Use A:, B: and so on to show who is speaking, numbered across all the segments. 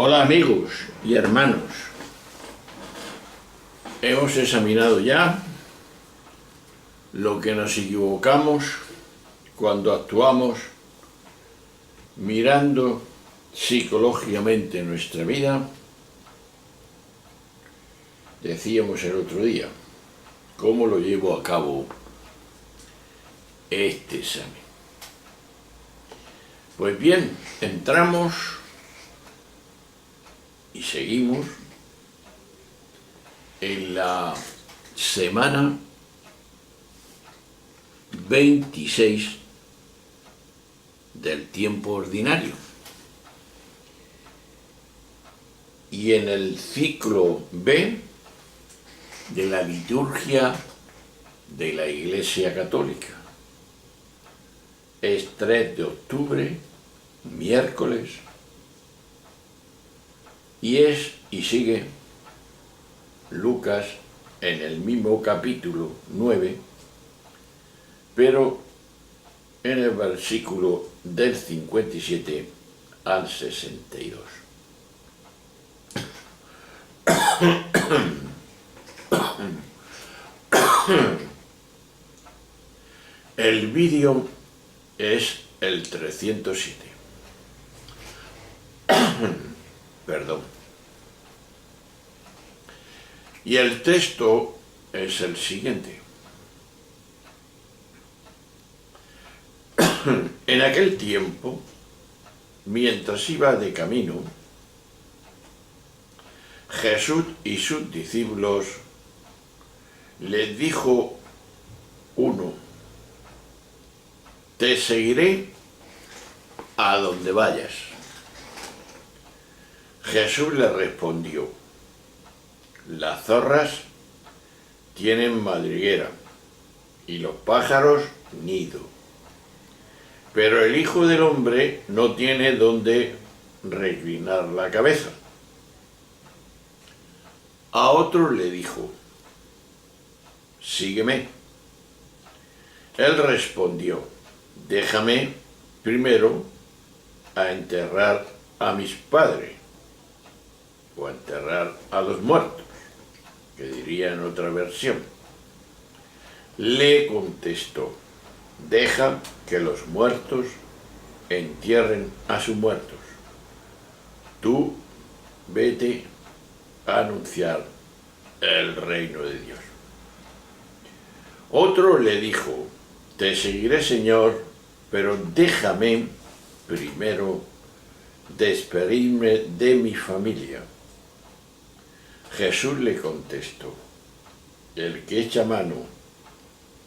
A: Hola amigos y hermanos, hemos examinado ya lo que nos equivocamos cuando actuamos mirando psicológicamente nuestra vida. Decíamos el otro día, ¿cómo lo llevo a cabo este examen? Pues bien, entramos y seguimos en la semana 26 del tiempo ordinario y en el ciclo B de la liturgia de la Iglesia Católica. Es 3 de octubre, miércoles, y sigue Lucas en el mismo capítulo 9, pero en el versículo del 57 al 62. El vídeo es el 307. Perdón. Y el texto es el siguiente. En aquel tiempo, mientras iba de camino, Jesús y sus discípulos les dijo uno: te seguiré a donde vayas. Jesús le respondió: las zorras tienen madriguera y los pájaros nido, pero el Hijo del Hombre no tiene donde reclinar la cabeza. A otro le dijo: sígueme. Él respondió: déjame primero a enterrar a mis padres, o a enterrar a los muertos, que diría en otra versión. Le contestó: deja que los muertos entierren a sus muertos. Tú vete a anunciar el reino de Dios. Otro le dijo: te seguiré, Señor, pero déjame primero despedirme de mi familia. Jesús le contestó: el que echa mano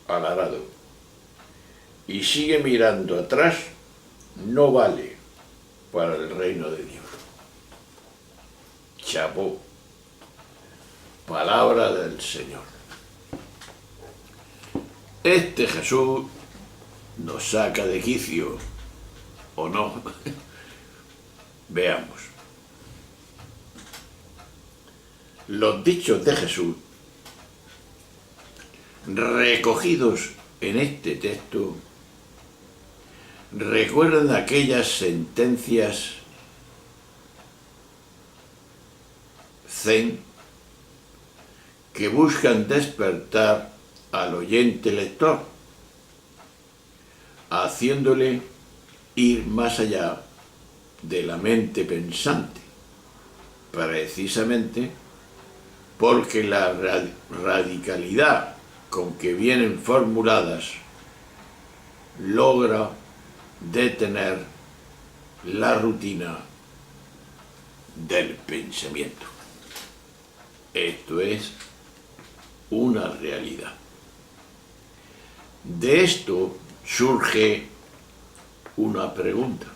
A: al arado y sigue mirando atrás no vale para el reino de Dios. Chapó. Palabra del Señor. Este Jesús nos saca de quicio, ¿o no? Veamos. Los dichos de Jesús, recogidos en este texto, recuerdan aquellas sentencias zen que buscan despertar al oyente lector, haciéndole ir más allá de la mente pensante, precisamente porque la radicalidad con que vienen formuladas logra detener la rutina del pensamiento. Esto es una realidad. De esto surge una pregunta.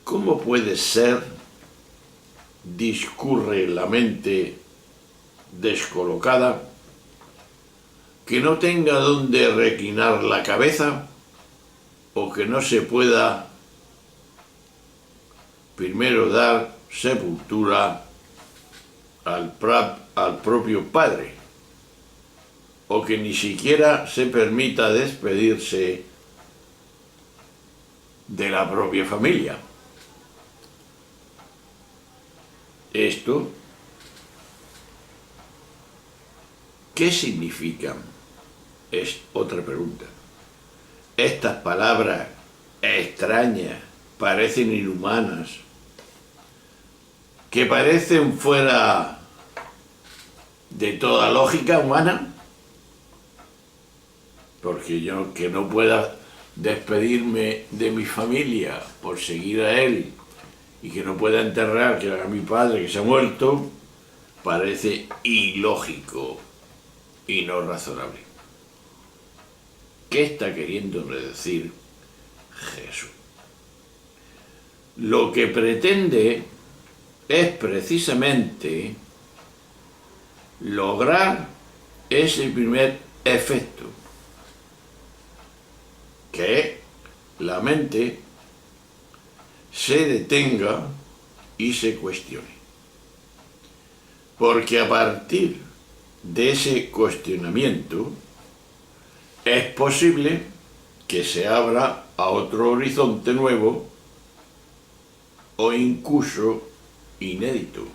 A: ¿Cómo puede ser, discurre la mente descolocada, que no tenga donde reclinar la cabeza, o que no se pueda primero dar sepultura al propio Padre, o que ni siquiera se permita despedirse de la propia familia? Esto, ¿qué significan? Es otra pregunta. Estas palabras extrañas, parecen inhumanas, que parecen fuera de toda lógica humana, porque yo que no pueda despedirme de mi familia por seguir a él y que no pueda enterrar a mi padre que se ha muerto, parece ilógico y no razonable. ¿Qué está queriendo decir Jesús? Lo que pretende es precisamente lograr ese primer efecto, que la mente se detenga y se cuestione. Porque a partir de ese cuestionamiento es posible que se abra a otro horizonte nuevo o incluso inédito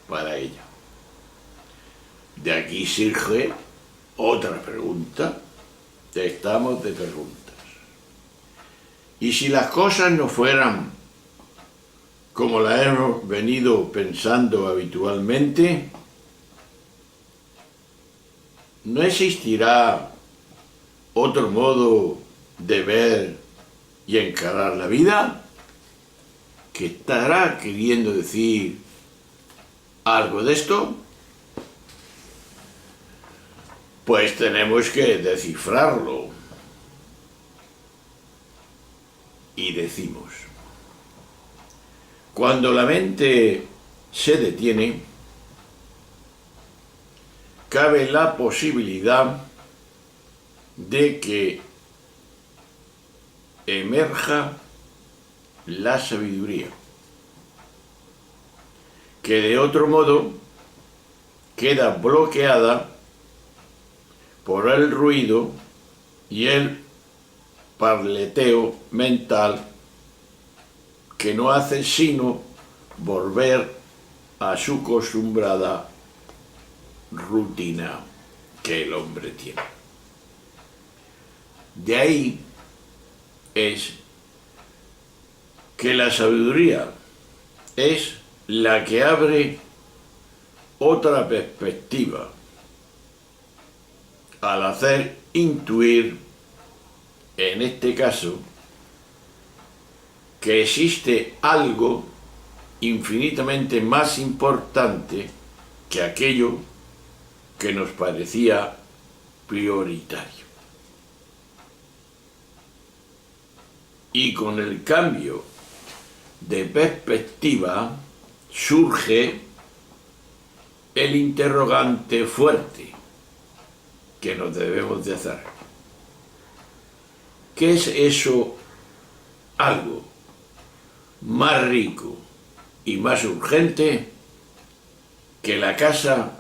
A: para ella. De aquí surge otra pregunta. Estamos de preguntas. Y si las cosas no fueran como las hemos venido pensando habitualmente, ¿no existirá otro modo de ver y encarar la vida? ¿Que estará queriendo decir algo de esto? Pues tenemos que descifrarlo. Y decimos, cuando la mente se detiene, cabe la posibilidad de que emerja la sabiduría, que de otro modo queda bloqueada por el ruido y el parleteo mental que no hace sino volver a su acostumbrada rutina que el hombre tiene. De ahí es que la sabiduría es la que abre otra perspectiva al hacer intuir, en este caso, que existe algo infinitamente más importante que aquello que nos parecía prioritario. Y con el cambio de perspectiva surge el interrogante fuerte que nos debemos de hacer. ¿Qué es eso algo más rico y más urgente que la casa,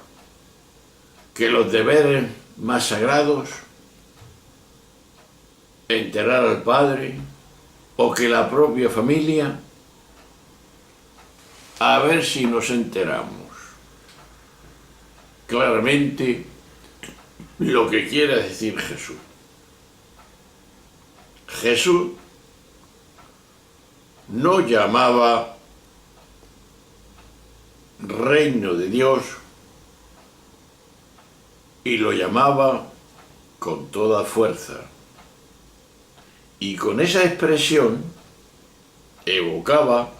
A: que los deberes más sagrados, enterrar al padre o que la propia familia? A ver si nos enteramos claramente lo que quiere decir Jesús. Jesús no llamaba reino de Dios y lo llamaba con toda fuerza. Y con esa expresión evocaba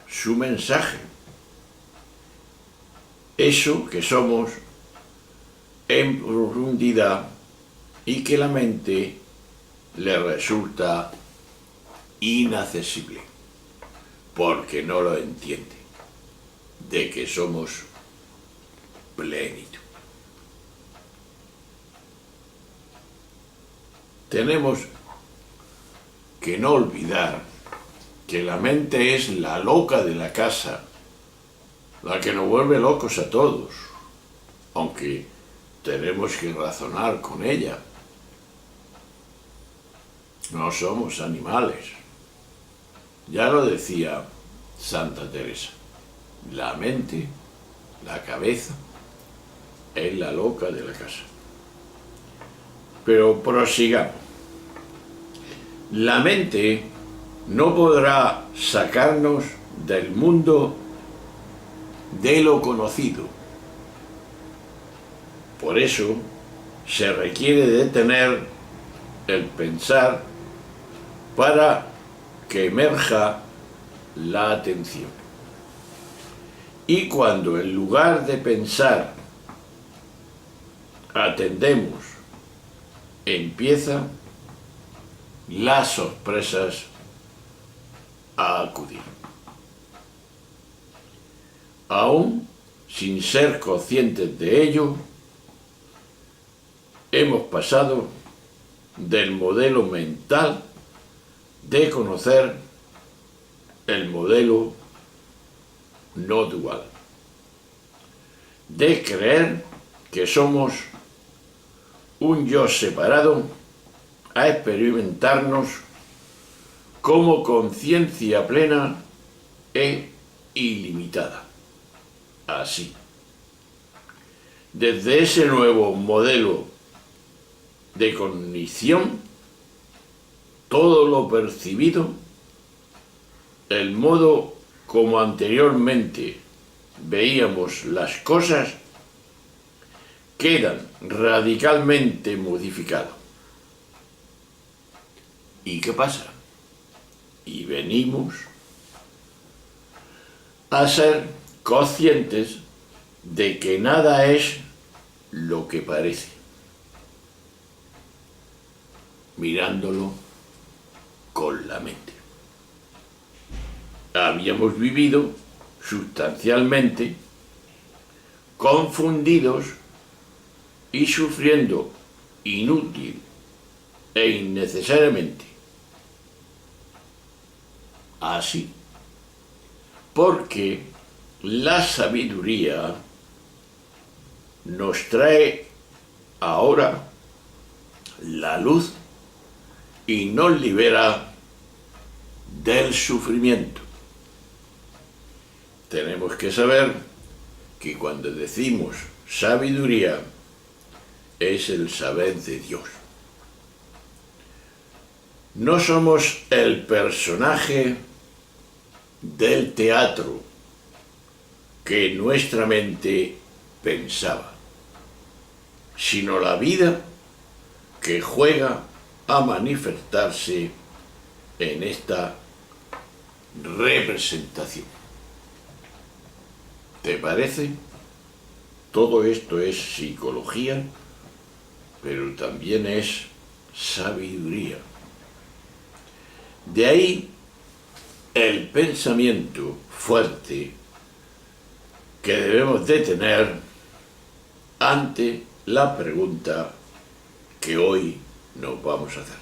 A: su mensaje. Eso que somos en profundidad y que la mente le resulta inaccesible, porque no lo entiende, de que somos plenitud. Tenemos que no olvidar que la mente es la loca de la casa, la que nos vuelve locos a todos, aunque tenemos que razonar con ella. No somos animales. Ya lo decía Santa Teresa. La mente, la cabeza, es la loca de la casa. Pero prosigamos. La mente no podrá sacarnos del mundo de lo conocido. Por eso se requiere detener el pensar para que emerja la atención. Y cuando en lugar de pensar atendemos, empiezan las sorpresas a acudir. Aún sin ser conscientes de ello, hemos pasado del modelo mental de conocer el modelo no dual, de creer que somos un yo separado a experimentarnos como conciencia plena e ilimitada. Así, desde ese nuevo modelo de cognición, todo lo percibido, el modo como anteriormente veíamos las cosas, quedan radicalmente modificados. ¿Y qué pasa? Y venimos a ser conscientes de que nada es lo que parece, mirándolo con la mente. Habíamos vivido sustancialmente confundidos y sufriendo inútil e innecesariamente. Así, porque la sabiduría nos trae ahora la luz y nos libera del sufrimiento. Tenemos que saber que cuando decimos sabiduría es el saber de Dios. No somos el personaje del teatro que nuestra mente pensaba, sino la vida que juega a manifestarse en esta representación. ¿Te parece? Todo esto es psicología, pero también es sabiduría. De ahí el pensamiento fuerte que debemos de tener ante la pregunta que hoy nos vamos a hacer.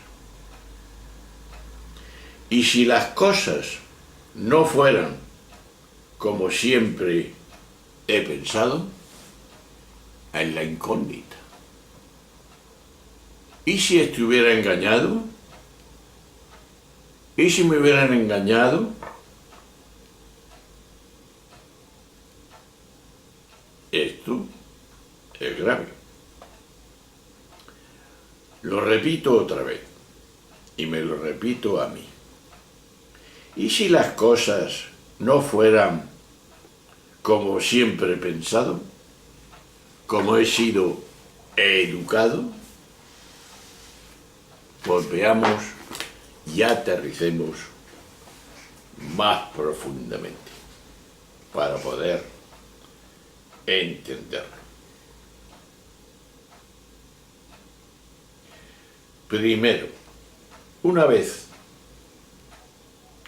A: ¿Y si las cosas no fueran como siempre he pensado? En la incógnita. ¿Y si estuviera engañado? ¿Y si me hubieran engañado? Esto es grave. Lo repito otra vez, y me lo repito a mí. ¿Y si las cosas no fueran como siempre he pensado? ¿Como he sido educado? Pues veamos y aterricemos más profundamente para poder entenderlo. Primero, una vez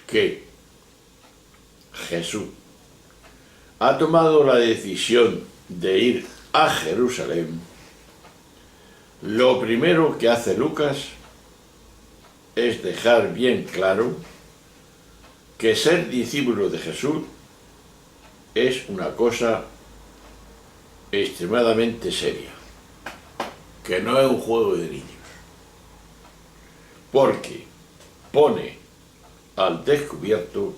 A: que Jesús ha tomado la decisión de ir a Jerusalén, lo primero que hace Lucas es dejar bien claro que ser discípulo de Jesús es una cosa extremadamente seria, que no es un juego de niños, porque pone al descubierto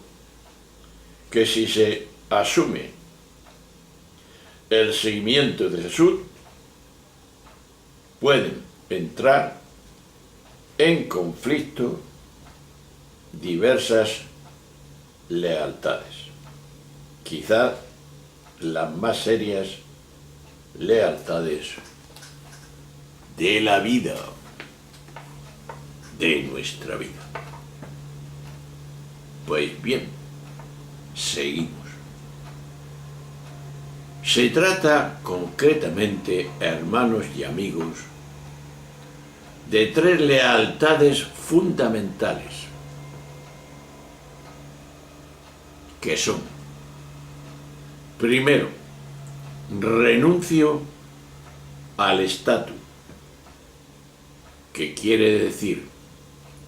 A: que si se asume el seguimiento de Jesús, pueden entrar en conflicto diversas lealtades. Quizá las más serias lealtades de la vida, de nuestra vida. Pues bien, seguimos. Se trata concretamente, hermanos y amigos, de 3 lealtades fundamentales, que son: primero, renuncio al estatus, que quiere decir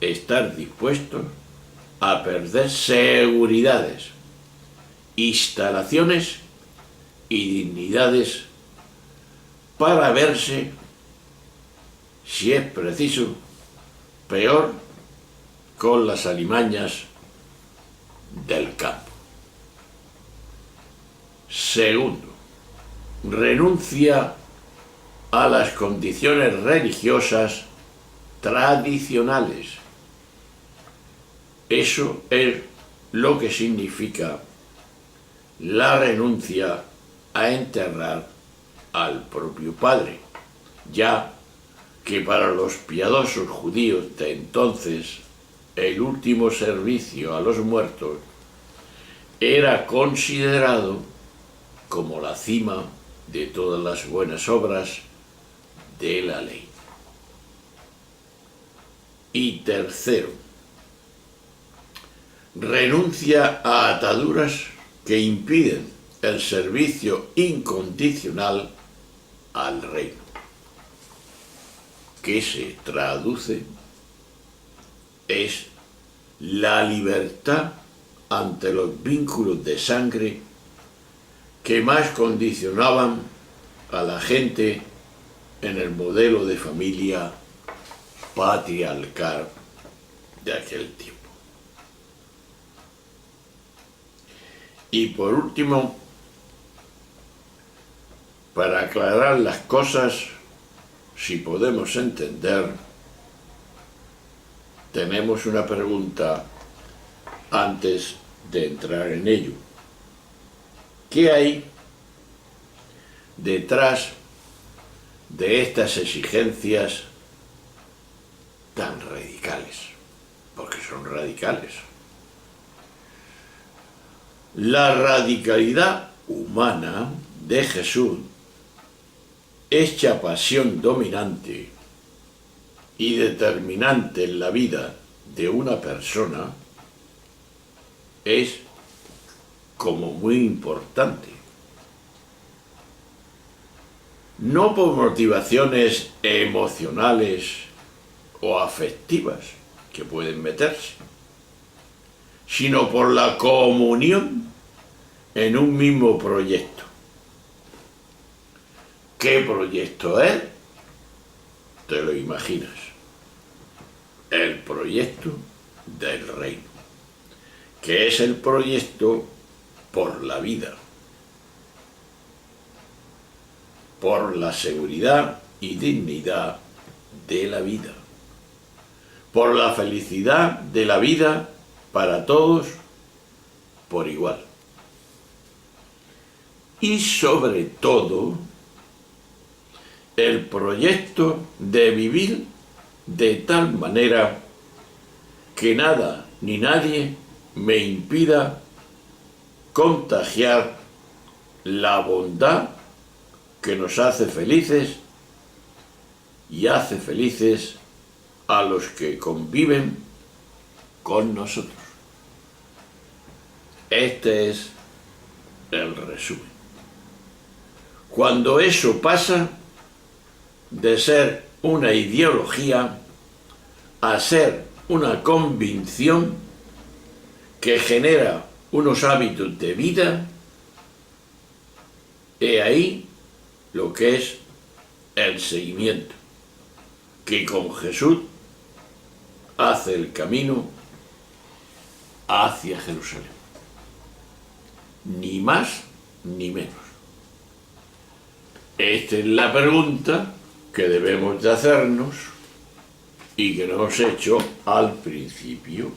A: estar dispuestos a perder seguridades, instalaciones y dignidades para verse, si es preciso, peor con las alimañas del campo. Segundo, renuncia a las condiciones religiosas tradicionales. Eso es lo que significa la renuncia a enterrar al propio padre, ya que para los piadosos judíos de entonces el último servicio a los muertos era considerado como la cima de todas las buenas obras de la ley. Y tercero, renuncia a ataduras que impiden el servicio incondicional al reino, que se traduce es la libertad ante los vínculos de sangre que más condicionaban a la gente en el modelo de familia patriarcal de aquel tiempo. Y por último, para aclarar las cosas, si podemos entender, tenemos una pregunta antes de entrar en ello. ¿Qué hay detrás de estas exigencias tan radicales? Porque son radicales. La radicalidad humana de Jesús, hecha pasión dominante y determinante en la vida de una persona, es como muy importante. No por motivaciones emocionales o afectivas que pueden meterse, sino por la comunión en un mismo proyecto. ¿Qué proyecto es? Te lo imaginas. El proyecto del reino, que es el proyecto por la vida, por la seguridad y dignidad de la vida, por la felicidad de la vida para todos por igual. Y sobre todo, el proyecto de vivir de tal manera que nada ni nadie me impida contagiar la bondad que nos hace felices y hace felices a los que conviven con nosotros. Este es el resumen. Cuando eso pasa de ser una ideología a ser una convicción que genera unos hábitos de vida, he ahí lo que es el seguimiento, que con Jesús hace el camino hacia Jerusalén. ni más ni menos. Esta es la pregunta que debemos de hacernos y que nos hemos hecho al principio.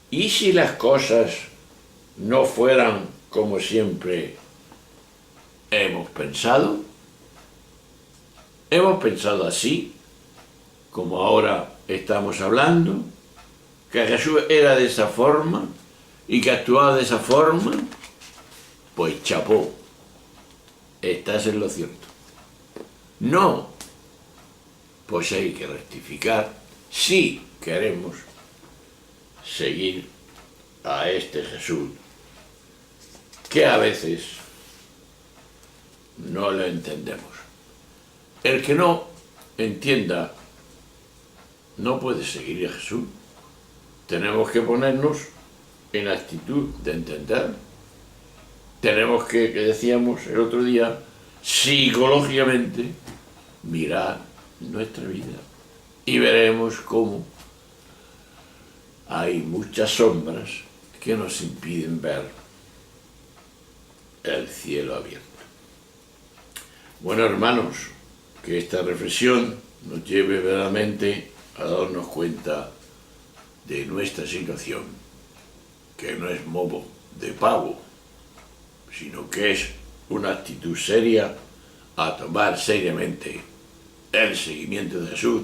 A: ¿Y si las cosas no fueran como siempre hemos pensado? Hemos pensado así, como ahora estamos hablando, que Jesús era de esa forma y que actuaba de esa forma. Pues chapó, estás en lo cierto. No, pues hay que rectificar si queremos seguir a este Jesús, que a veces no lo entendemos. El que no entienda no puede seguir a Jesús. Tenemos que ponernos en actitud de entender. Tenemos que decíamos el otro día, psicológicamente, mirar nuestra vida y veremos cómo hay muchas sombras que nos impiden ver el cielo abierto. Bueno, hermanos, que esta reflexión nos lleve verdaderamente a darnos cuenta de nuestra situación, que no es modo de pavo, sino que es una actitud seria a tomar seriamente el seguimiento de Jesús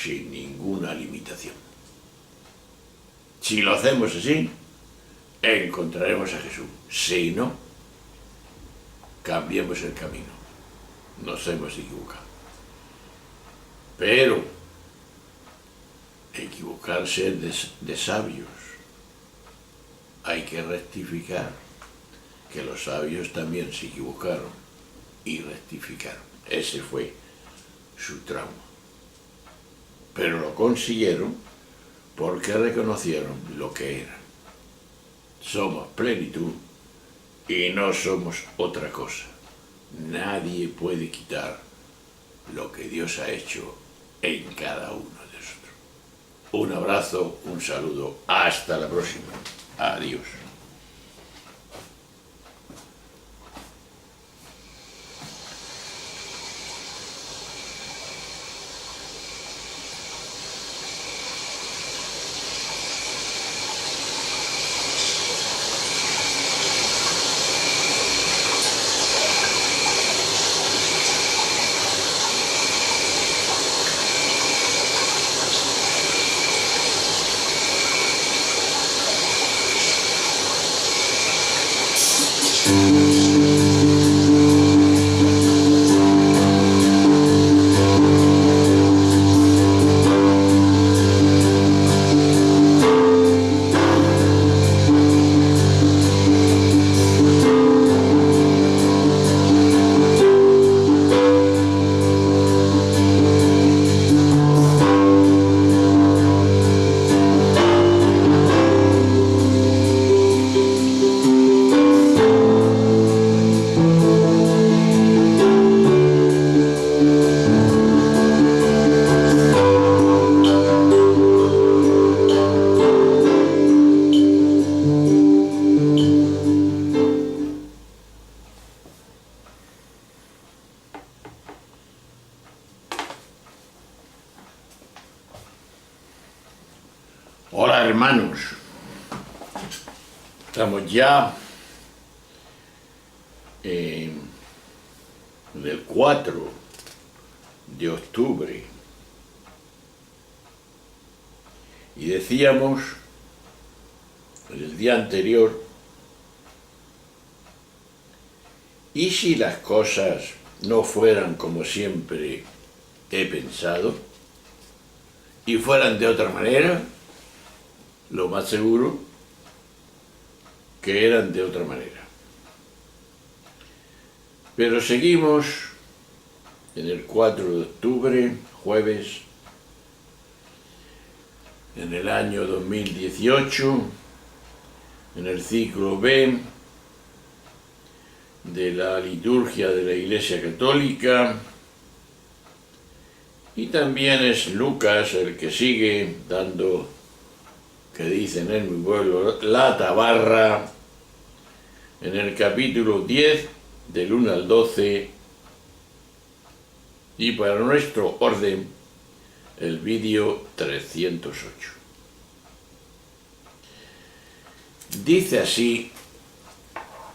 A: sin ninguna limitación. Si lo hacemos así, encontraremos a Jesús. Si no, cambiemos el camino. Nos hemos equivocado. Pero equivocarse es de sabios. Hay que rectificar, que los sabios también se equivocaron y rectificaron. Ese fue su trauma. Pero lo consiguieron porque reconocieron lo que eran. Somos plenitud y no somos otra cosa. Nadie puede quitar lo que Dios ha hecho en cada uno de nosotros. Un abrazo, un saludo, hasta la próxima. Adiós. Hola hermanos, estamos ya en el 4 de octubre y decíamos en el día anterior, ¿y si las cosas no fueran como siempre he pensado y fueran de otra manera? Lo más seguro que eran de otra manera. Pero seguimos en el 4 de octubre, jueves, en el año 2018, en el ciclo B de la liturgia de la Iglesia Católica, y también es Lucas el que sigue dando que dicen en mi pueblo la tabarra, en el capítulo 10, del 1 al 12, y para nuestro orden, el vídeo 308. Dice así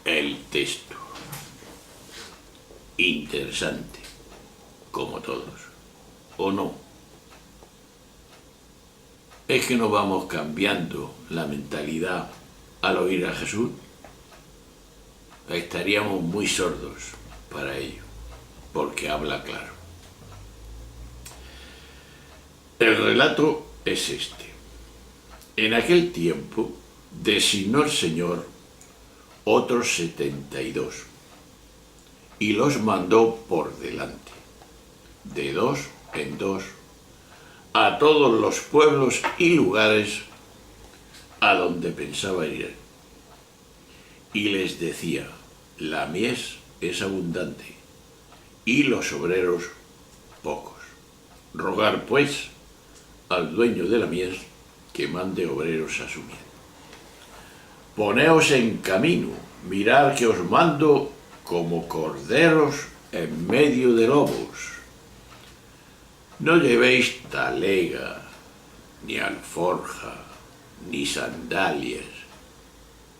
A: el texto, interesante, como todos, ¿o no? ¿Es que no vamos cambiando la mentalidad al oír a Jesús? Estaríamos muy sordos para ello, porque habla claro. El relato es este. En aquel tiempo designó el Señor otros 72 y los mandó por delante, de dos en dos, a todos los pueblos y lugares a donde pensaba ir. Y les decía, la mies es abundante y los obreros pocos. Rogar pues al dueño de la mies que mande obreros a su mies. Poneos en camino, mirad que os mando como corderos en medio de lobos. No llevéis talega, ni alforja, ni sandalias,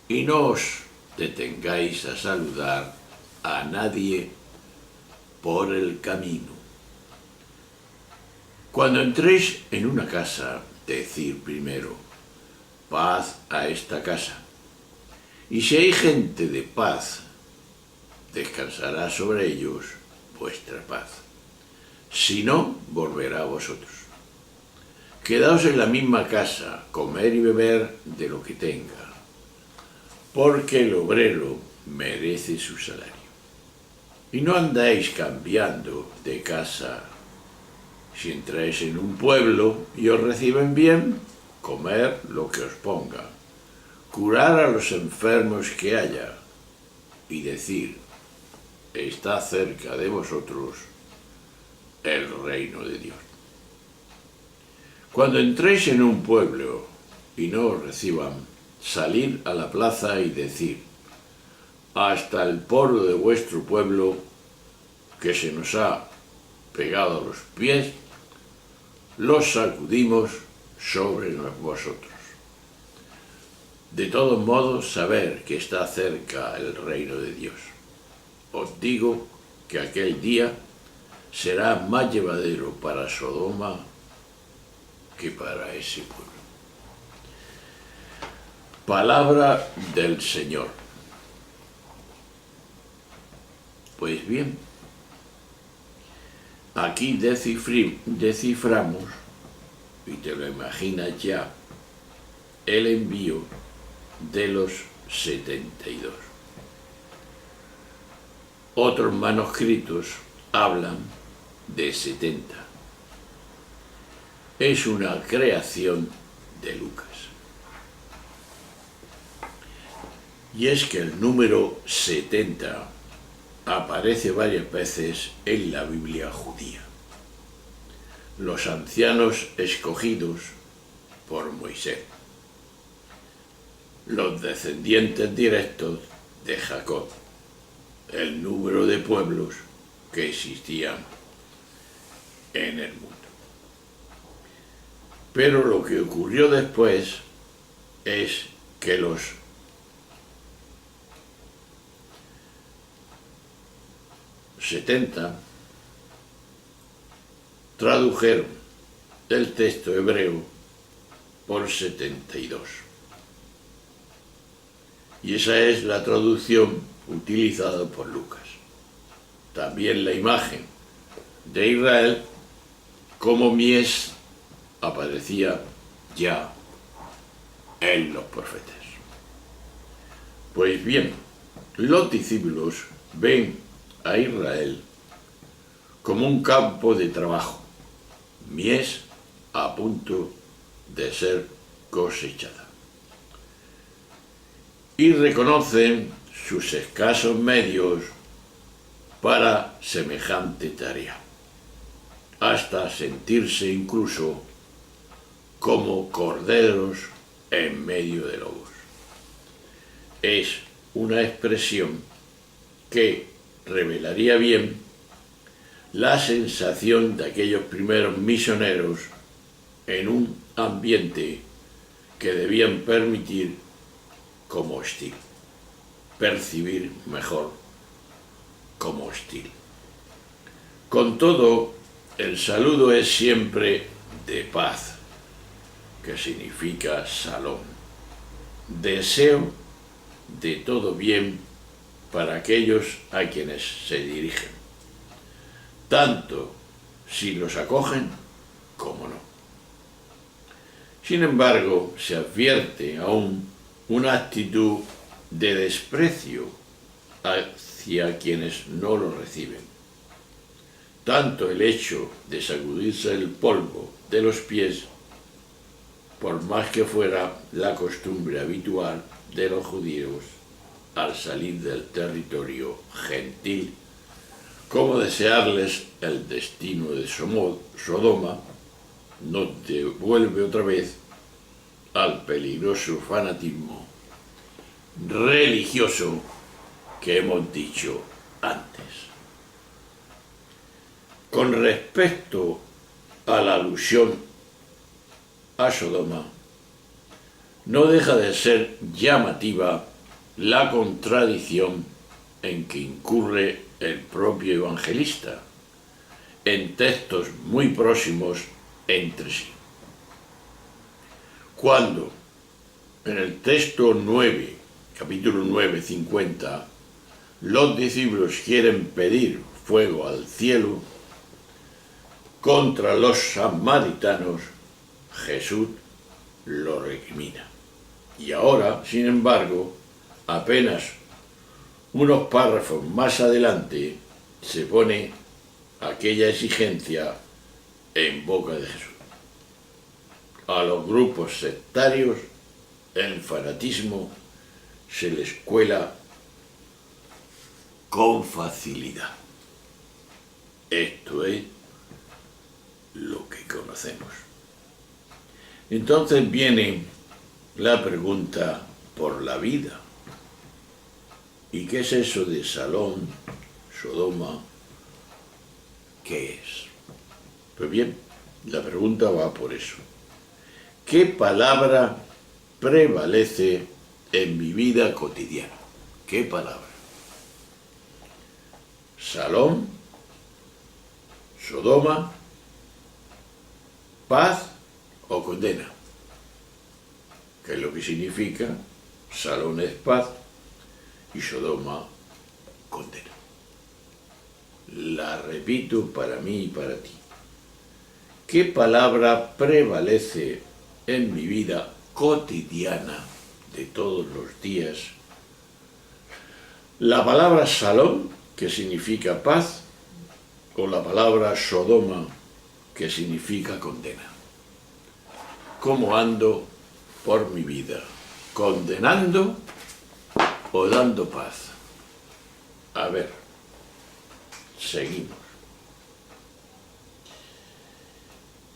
A: y no os detengáis a saludar a nadie por el camino. Cuando entréis en una casa, decid primero, paz a esta casa. Y si hay gente de paz, descansará sobre ellos vuestra paz. Si no, volverá a vosotros. Quedaos en la misma casa, comer y beber de lo que tenga, porque el obrero merece su salario. Y no andáis cambiando de casa. Si entráis en un pueblo y os reciben bien, comer lo que os ponga, curar a los enfermos que haya, y decir, está cerca de vosotros el reino de Dios. Cuando entréis en un pueblo y no os reciban, salid a la plaza y decid, hasta el poro de vuestro pueblo que se nos ha pegado a los pies, los sacudimos sobre vosotros. De todos modos, saber que está cerca el reino de Dios. Os digo que aquel día será más llevadero para Sodoma que para ese pueblo. Palabra del Señor. Pues bien, aquí desciframos, y te lo imaginas ya, el envío de los 72. Otros manuscritos hablan de 70. Es una creación de Lucas. Y es que el número 70 aparece varias veces en la Biblia judía. Los ancianos escogidos por Moisés. Los descendientes directos de Jacob. El número de pueblos que existían en el mundo. Pero lo que ocurrió después es que los 70 tradujeron el texto hebreo por 72. Y esa es la traducción utilizada por Lucas. También la imagen de Israel como mies aparecía ya en los profetas. Pues bien, los discípulos ven a Israel como un campo de trabajo, mies a punto de ser cosechada. Y reconocen sus escasos medios para semejante tarea, hasta sentirse incluso como corderos en medio de lobos. Es una expresión que revelaría bien la sensación de aquellos primeros misioneros en un ambiente que debían permitir como hostil, percibir mejor como hostil. Con todo, el saludo es siempre de paz, que significa salón, deseo de todo bien para aquellos a quienes se dirigen, tanto si los acogen como no. Sin embargo, se advierte aún una actitud de desprecio hacia quienes no lo reciben. Tanto el hecho de sacudirse el polvo de los pies, por más que fuera la costumbre habitual de los judíos al salir del territorio gentil, como desearles el destino de Sodoma, nos devuelve otra vez al peligroso fanatismo religioso que hemos dicho antes. Con respecto a la alusión a Sodoma, no deja de ser llamativa la contradicción en que incurre el propio evangelista en textos muy próximos entre sí. Cuando en el texto 9, capítulo 9, 50, los discípulos quieren pedir fuego al cielo contra los samaritanos, Jesús lo recrimina. Y ahora, sin embargo, apenas unos párrafos más adelante, se pone aquella exigencia en boca de Jesús. A los grupos sectarios, el fanatismo se les cuela con facilidad. Esto es lo que conocemos. Entonces viene la pregunta por la vida. ¿Y qué es eso de Salón, Sodoma? ¿Qué es? Pues bien, la pregunta va por eso. ¿Qué palabra prevalece en mi vida cotidiana? ¿Qué palabra? Salón, Sodoma, paz o condena. ¿Qué es lo que significa? Salón es paz y Sodoma condena. La repito para mí y para ti. ¿Qué palabra prevalece en mi vida cotidiana de todos los días? ¿La palabra salón, que significa paz, o la palabra Sodoma, que significa condena? ¿Cómo ando por mi vida? ¿Condenando o dando paz? A ver, seguimos.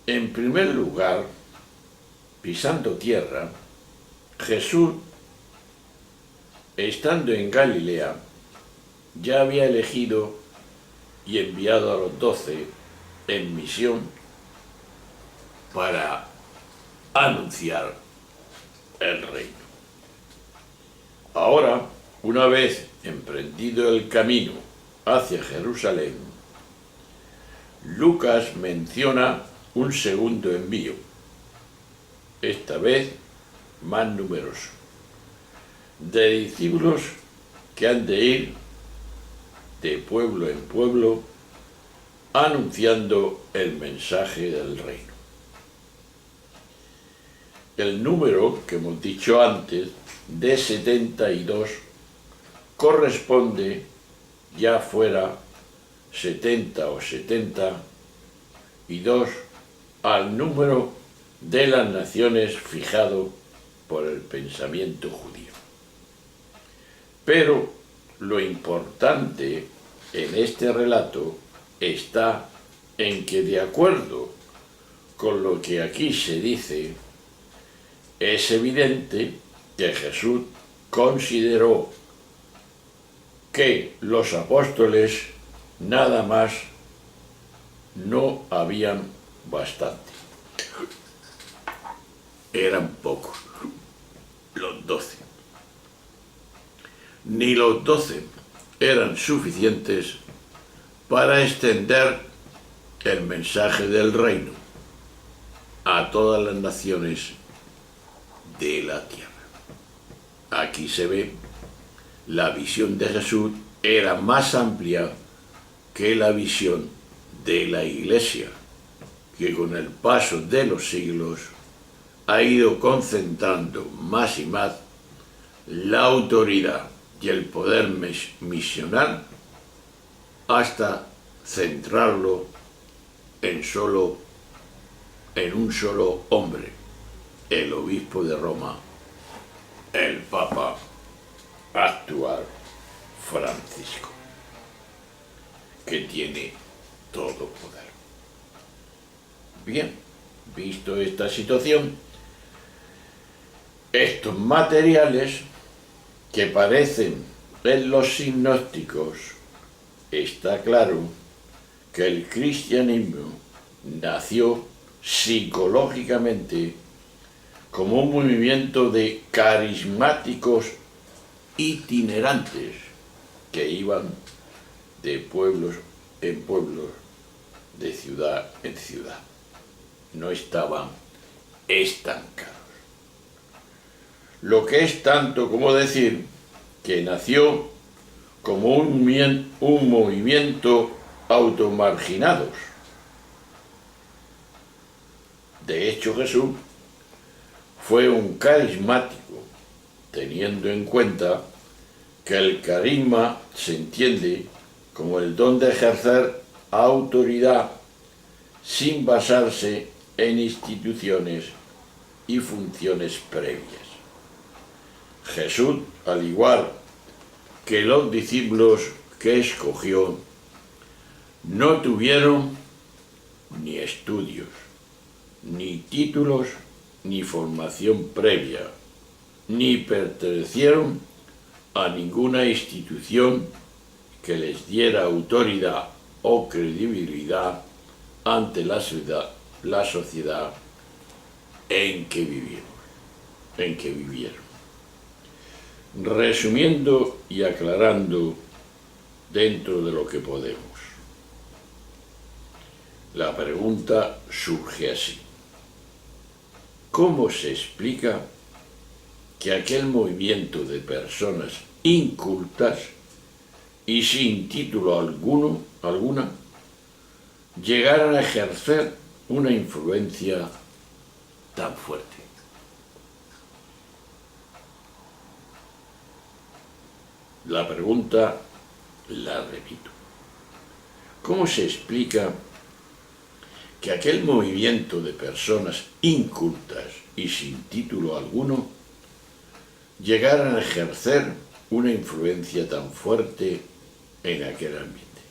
A: En primer lugar, pisando tierra, Jesús, estando en Galilea, ya había elegido y enviado a los 12 en misión para anunciar el reino. Ahora, una vez emprendido el camino hacia Jerusalén, Lucas menciona un segundo envío, esta vez más numeroso, de discípulos que han de ir de pueblo en pueblo anunciando el mensaje del reino. El número que hemos dicho antes, de 72, corresponde, ya fuera 70 o 72, al número de las naciones fijado por el pensamiento judío. Pero lo importante en este relato está en que, de acuerdo con lo que aquí se dice, Es evidente que Jesús consideró que los apóstoles nada más no habían bastante. Eran pocos, los 12. Ni los 12 eran suficientes para extender el mensaje del reino a todas las naciones de la tierra. Aquí se ve la visión de Jesús era más amplia que la visión de la Iglesia, que con el paso de los siglos ha ido concentrando más y más la autoridad y el poder misional hasta centrarlo en un solo hombre, el obispo de Roma, el Papa actual Francisco, que tiene todo poder. Bien, visto esta situación, estos materiales que parecen en los sinópticos, está claro que el cristianismo nació psicológicamente como un movimiento de carismáticos itinerantes que iban de pueblos en pueblos, de ciudad en ciudad. No estaban estancados. Lo que es tanto como decir que nació como un movimiento automarginados. De hecho, Jesús fue un carismático, teniendo en cuenta que el carisma se entiende como el don de ejercer autoridad sin basarse en instituciones y funciones previas. Jesús, al igual que los discípulos que escogió, no tuvieron ni estudios, ni títulos, ni formación previa, ni pertenecieron a ninguna institución que les diera autoridad o credibilidad ante la sociedad en que vivieron. Resumiendo y aclarando dentro de lo que podemos, la pregunta surge así: ¿cómo se explica que aquel movimiento de personas incultas y sin título alguna llegaran a ejercer una influencia tan fuerte? La pregunta la repito. ¿Cómo se explica que aquel movimiento de personas incultas y sin título alguno llegaran a ejercer una influencia tan fuerte en aquel ambiente?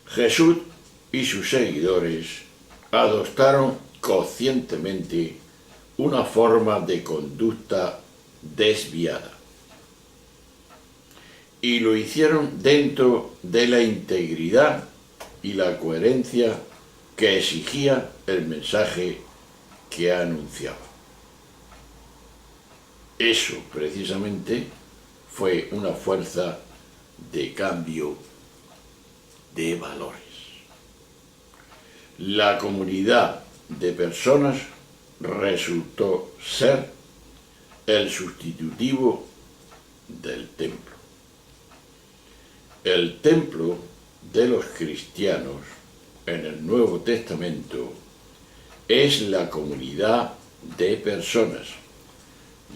A: Jesús y sus seguidores adoptaron conscientemente una forma de conducta desviada, y lo hicieron dentro de la integridad y la coherencia que exigía el mensaje que anunciaba. Eso, precisamente, fue una fuerza de cambio de valores. La comunidad de personas resultó ser el sustitutivo del templo. El templo de los cristianos en el Nuevo Testamento es la comunidad de personas.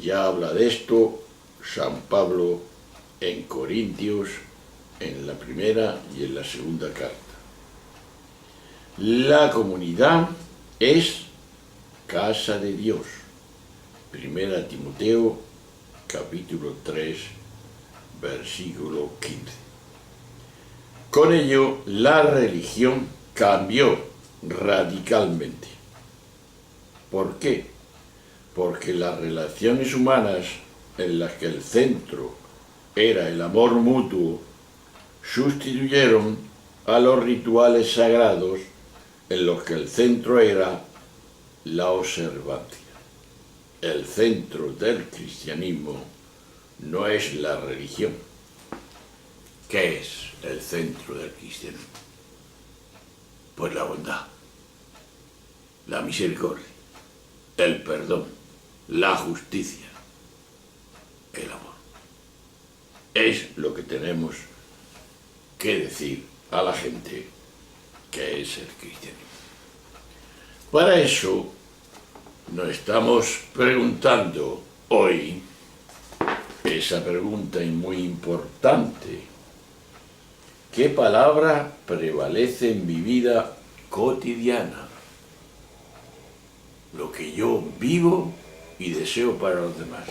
A: Ya habla de esto San Pablo en Corintios, en la primera y en la segunda carta. La comunidad es casa de Dios. Primera Timoteo, capítulo 3, versículo 15. Con ello, la religión cambió radicalmente. ¿Por qué? porque las relaciones humanas en las que el centro era el amor mutuo sustituyeron a los rituales sagrados en los que el centro era la observancia. El centro del cristianismo no es la religión. ¿Qué es el centro del cristianismo? Pues la bondad, la misericordia, el perdón, la justicia, el amor. Es lo que tenemos que decir a la gente que es el cristianismo. Para eso nos estamos preguntando hoy esa pregunta muy importante. ¿Qué palabra prevalece en mi vida cotidiana? Lo que yo vivo y deseo para los demás.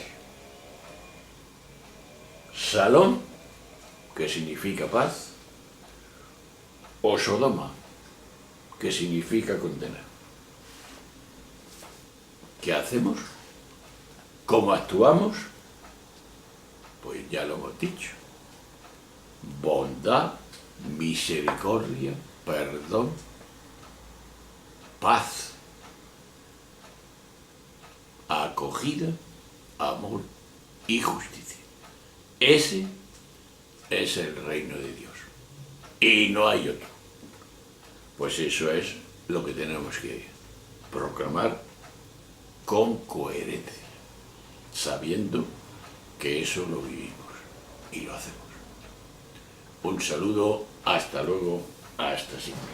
A: Salón, que significa paz, o Sodoma, que significa condena. ¿Qué hacemos? ¿Cómo actuamos? Pues ya lo hemos dicho. Bondad, misericordia, perdón, paz, acogida, amor y justicia. Ese es el reino de Dios. Y no hay otro. Pues eso es lo que tenemos que proclamar con coherencia, sabiendo que eso lo vivimos y lo hacemos. Un saludo, hasta luego, hasta siempre.